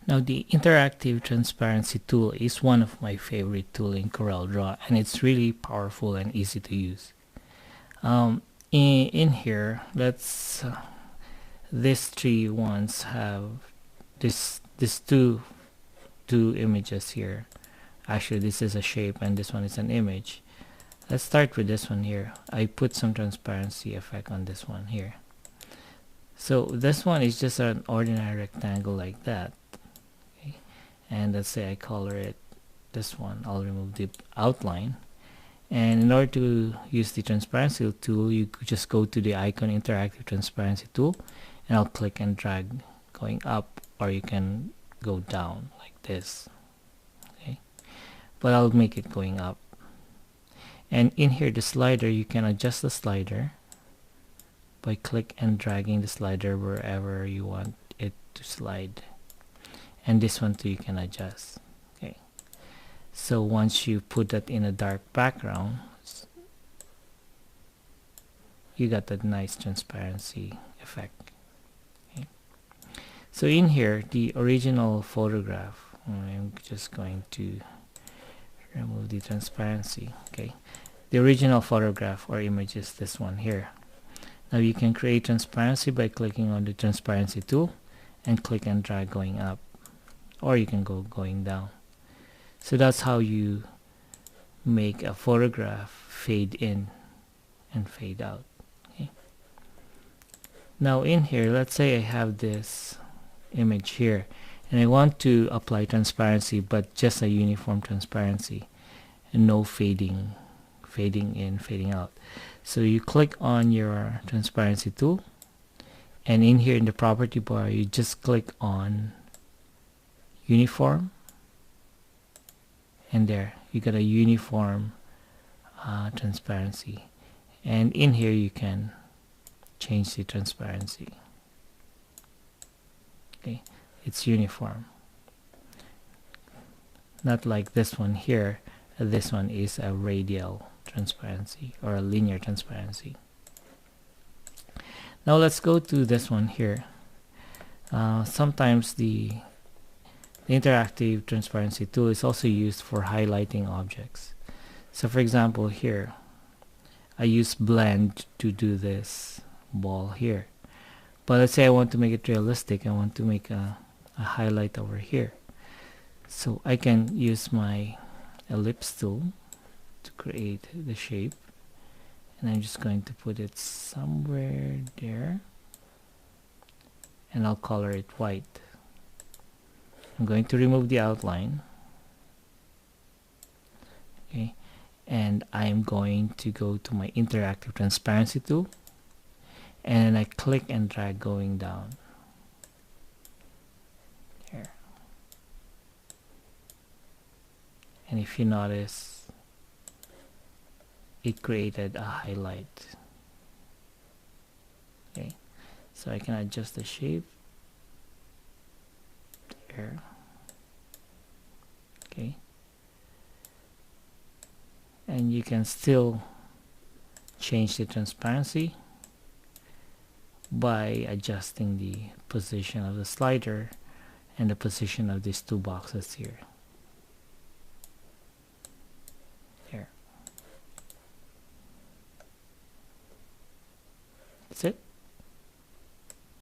Now the interactive transparency tool is one of my favorite tools in CorelDraw, and it's really powerful and easy to use. In here, let's these three ones have this two images here. Actually, this is a shape and this one is an image. Let's start with this one here. I put some transparency effect on this one here. So this one is just an ordinary rectangle like that. Okay. And let's say I color it this one. I'll remove the outline. And in order to use the transparency tool, you just go to the icon interactive transparency tool, and I'll click and drag going up, or you can go down like this. Okay. But I'll make it going up. And in here, the slider, you can adjust the slider by click and dragging the slider wherever you want it to slide. And this one too you can adjust. Okay. So once you put that in a dark background, you got that nice transparency effect. Okay. So in here, the original photograph, I'm just going to remove the transparency. Okay. The original photograph or image is this one here. Now you can create transparency by clicking on the transparency tool and click and drag going up, or you can go going down. So that's how you make a photograph fade in and fade out. Okay. Now in here, let's say I have this image here and I want to apply transparency, but just a uniform transparency and no fading in, fading out. So you click on your transparency tool, and in here in the property bar you just click on uniform, and there you got a uniform transparency. And in here you can change the transparency. Okay, it's uniform, not like this one here. This one is a radial transparency or a linear transparency. Now let's go to this one here. Sometimes the interactive transparency tool is also used for highlighting objects. So for example here, I use blend to do this ball here. But let's say I want to make it realistic. I want to make a highlight over here. So I can use my ellipse tool to create the shape, and I'm just going to put it somewhere there, and I'll color it white. I'm going to remove the outline. Okay, and I'm going to go to my interactive transparency tool, and I click and drag going down there. And if you notice, it created a highlight. Okay, so I can adjust the shape there. Okay, and you can still change the transparency by adjusting the position of the slider and the position of these two boxes here.